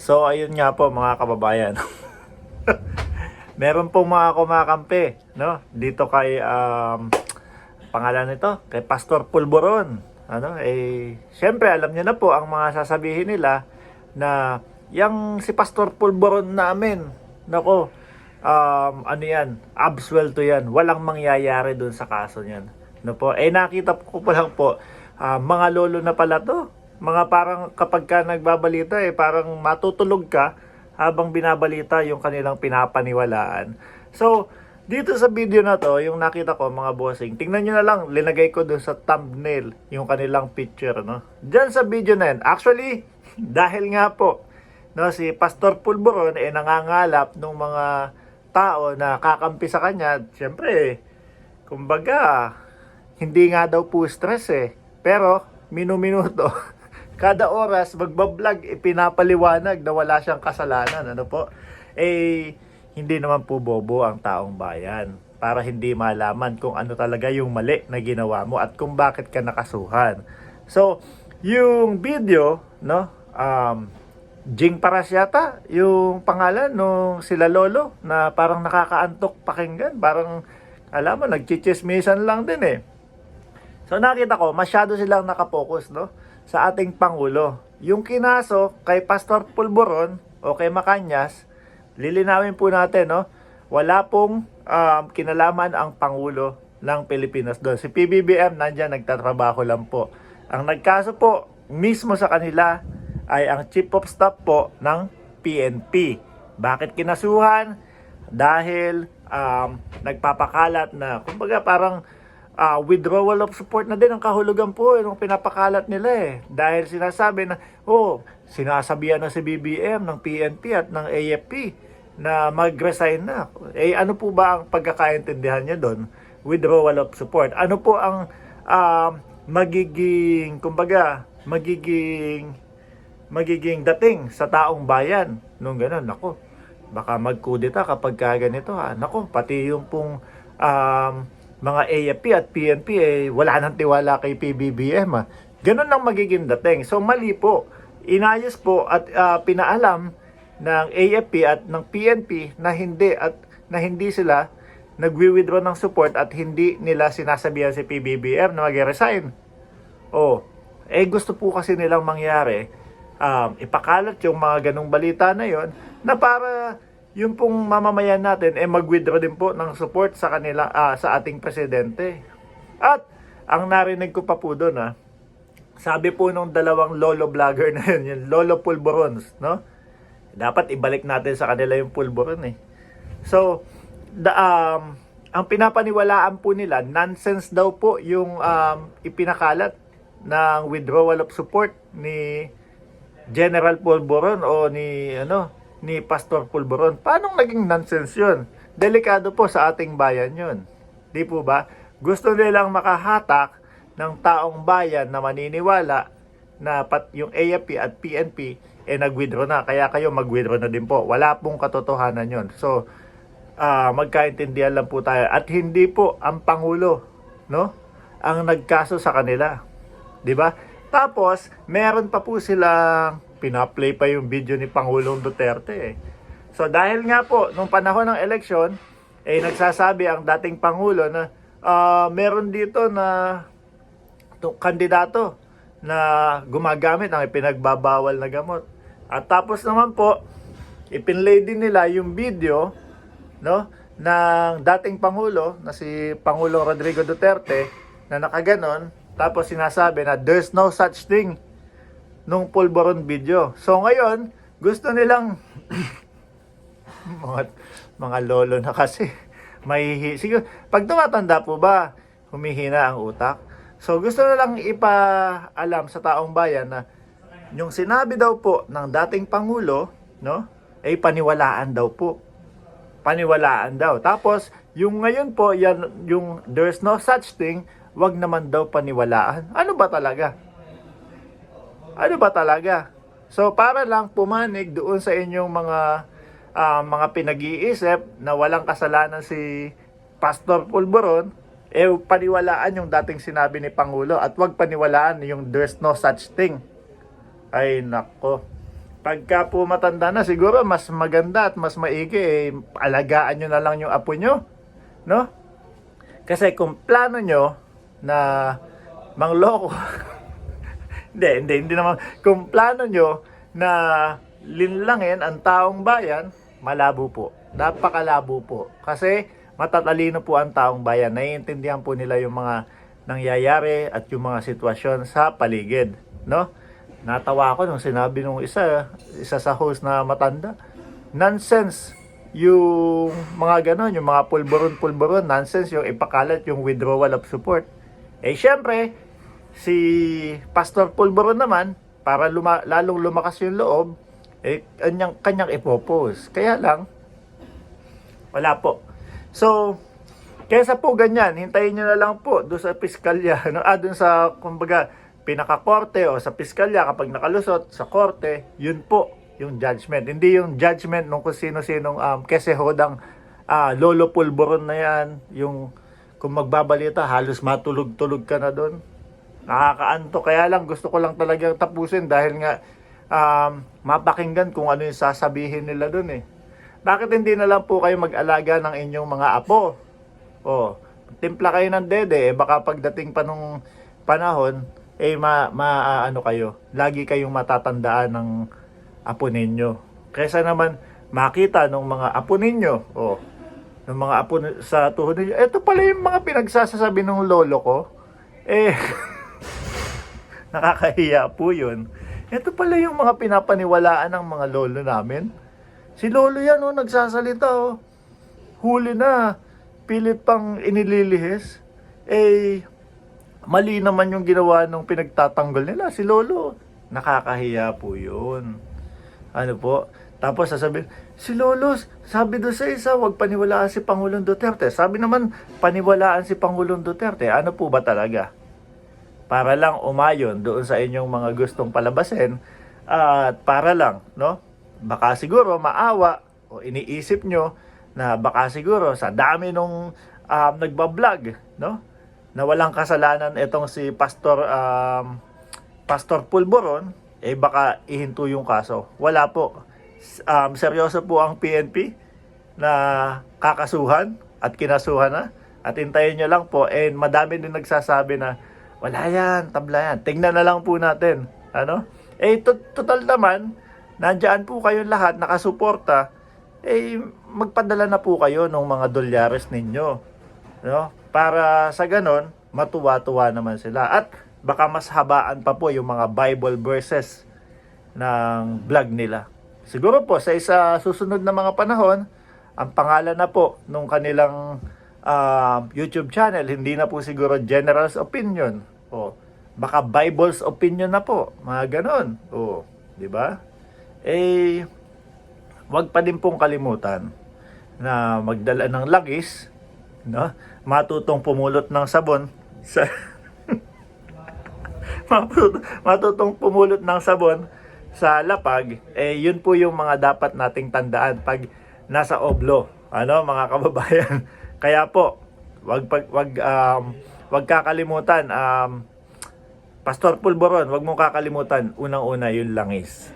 So ayun nga po mga kababayan. Meron pong mga kumakampi, no? Dito kay pangalan nito, kay Pastor Pulboron. Syempre alam niyo na po ang mga sasabihin nila na yang si Pastor Pulboron namin. Nako, ano yan, absuelto yan. Walang mangyayari dun sa kaso niyan. No po? Nakita ko pa lang po, mga lolo na pala to. Mga parang kapag ka nagbabalita, parang matutulog ka habang binabalita yung kanilang pinapaniwalaan. So, dito sa video na to, yung nakita ko mga bossing, tingnan nyo na lang, linagay ko dun sa thumbnail yung kanilang picture, no? Diyan sa video na yan, actually, dahil nga po, no, si Pastor Pulboron nangangalap ng mga tao na kakampi sa kanya. Siyempre, kumbaga, hindi nga daw po stress Pero, minu-minuto, kada oras magbablog, ipinapaliwanag na wala siyang kasalanan. Ano po? Hindi naman po bobo ang taong bayan para hindi malaman kung ano talaga yung mali na ginawa mo at kung bakit ka nakasuhan. So, yung video, no, Jing Paras yata yung pangalan nung sila lolo na parang nakakaantok pakinggan. Parang, alam mo, nagchichismisan lang din So, nakita ko, masyado silang nakapokus, no, sa ating Pangulo. Yung kinaso kay Pastor Pulboron o kay Macanyas, lilinawin po natin, no? Wala pong kinalaman ang Pangulo ng Pilipinas doon. Si PBBM nandyan, nagtatrabaho lang po. Ang nagkaso po mismo sa kanila ay ang Chief of Staff po ng PNP. Bakit kinasuhan? Dahil nagpapakalat na, kumbaga parang withdrawal of support na din ang kahulugan po nung pinapakalat nila Dahil sinasabi na, sinasabihan na si BBM ng PNP at ng AFP na mag-resign na. Ano po ba ang pagkakaintindihan niya doon? Withdrawal of support. Ano po ang magiging dating sa taong bayan nung gano'n? Nako, baka magkudeta kapag ganito Nako, pati yung pong mga AFP at PNP wala nang tiwala kay PBBM Ganun ang magiging dating. So mali po. Inayos po at pinaalam ng AFP at ng PNP na hindi sila nagwi-withdraw ng support at hindi nila sinasabihan si PBBM na mag-resign. Gusto po kasi nilang mangyari, ipakalat yung mga ganung balita na yon na para yung pong mamamayan natin mag-withdraw din po ng support sa kanila, sa ating presidente. At ang narinig ko pa po doon sabi po nung dalawang lolo vlogger na yun, yung Lolo Pulborons, no? Dapat ibalik natin sa kanila yung Pulboron So, ang pinapaniwalaan po nila, nonsense daw po yung ipinakalat ng withdrawal of support ni General Pulboron o ni Pastor Pulboron. Paano naging nonsense yun? Delikado po sa ating bayan yun. Di po ba? Gusto nilang makahatak ng taong bayan na maniniwala na yung AFP at PNP nag-withdraw na. Kaya kayo mag-withdraw na din po. Wala pong katotohanan yun. So, magkaintindihan lang po tayo. At hindi po ang Pangulo, no, ang nagkaso sa kanila. Di ba? Tapos, meron pa po silang pina-play pa yung video ni Pangulong Duterte So dahil nga po nung panahon ng eleksyon nagsasabi ang dating Pangulo na meron dito na kandidato na gumagamit ng ipinagbabawal na gamot. At tapos naman po ipinlay din nila yung video, no, ng dating Pangulo na si Pangulong Rodrigo Duterte na nakaganon, tapos sinasabi na there's no such thing nung Pulboron video. So ngayon, gusto nilang mga lolo na kasi siguro, pag tumatanda po ba, humihina ang utak. So gusto nilang ipaalam sa taong bayan na yung sinabi daw po ng dating Pangulo, no, paniwalaan daw po. Paniwalaan daw. Tapos, yung ngayon po, yung there's no such thing, wag naman daw paniwalaan. Ano ba talaga? So para lang pumanig doon sa inyong mga pinag-iisip na walang kasalanan si Pastor Pulboron, paniwalaan yung dating sinabi ni Pangulo at wag paniwalaan yung there's no such thing. Ay nako. pagka po matanda na, siguro mas maganda at mas maigi, alagaan nyo na lang yung apo nyo, no? Kasi kung plano nyo na mangloko, hindi naman, kung plano nyo na linlangin ang taong bayan, malabo po. Napakalabo po. Kasi matatalino po ang taong bayan. Naiintindihan po nila yung mga nangyayari at yung mga sitwasyon sa paligid, no? Natawa ako nung sinabi nung isa sa host na matanda. Nonsense yung mga ganon, yung mga pulburon, nonsense yung ipakalat yung withdrawal of support. Syempre, si Pastor Pulburon naman, para lalong lumakas yung loob, kanyang ipopose. Kaya lang, wala po. So, kaysa po ganyan, hintayin nyo na lang po doon sa piskalya, no? Doon sa, kumbaga, pinakakorte o sa piskalya, kapag nakalusot sa korte, yun po yung judgment. Hindi yung judgment nung kung sino-sinong kesehodang Lolo Pulburon na yan, yung kung magbabalita, halos matulog-tulog ka na doon. Nakakaanto. Kaya lang, gusto ko lang talagang tapusin dahil nga mapakinggan kung ano yung sasabihin nila doon eh. Bakit hindi na lang po kayo mag-alaga ng inyong mga apo? Timpla kayo ng dede, baka pagdating pa nung panahon, ano kayo, lagi kayong matatandaan ng apo ninyo. Kaysa naman makita ng mga apo ninyo, ng mga apo sa tuhod ninyo, ito pala yung mga pinagsasasabi ng lolo ko. Nakakahiya po yun. Ito pala yung mga pinapaniwalaan ng mga lolo namin. Si lolo yan, nagsasalita, huli na, pilit pang inililihis. Mali naman yung ginawa nung pinagtatanggol nila. Si lolo, nakakahiya po yun. Ano po? Tapos sasabihin, si lolo, sabi doon sa isa, huwag paniwalaan si Pangulong Duterte. Sabi naman, paniwalaan si Pangulong Duterte. Ano po ba talaga? Para lang umayon doon sa inyong mga gustong palabasin at para lang, no? Baka siguro maawa o iniisip nyo na baka siguro sa dami nung nagbablog, no? Na walang kasalanan itong si Pastor Pulburon, baka ihinto yung kaso. Wala po. Seryoso po ang PNP na kakasuhan at kinasuhan na. At hintayin nyo lang po, madami din nagsasabi na wala yan, tabla yan. Tingnan na lang po natin. Ano? Total naman, nandyan po kayong lahat, nakasuporta, magpadala na po kayo ng mga dolyares ninyo. No? Para sa ganon, matuwa-tuwa naman sila. At baka mas habaan pa po yung mga Bible verses ng vlog nila. Siguro po, sa susunod na mga panahon, ang pangalan na po nung kanilang YouTube channel, hindi na po siguro General's Opinion. Baka Bible's Opinion na po. Mga ganon. Di ba? Wag pa din pong kalimutan na magdala ng langis, no? Matutong pumulot ng sabon sa matutong pumulot ng sabon sa lapag, yun po yung mga dapat nating tandaan pag nasa oblo, mga kababayan. Kaya po, wag kakalimutan, Pastor Pulburon, wag mong kakalimutan, unang-una yung langis.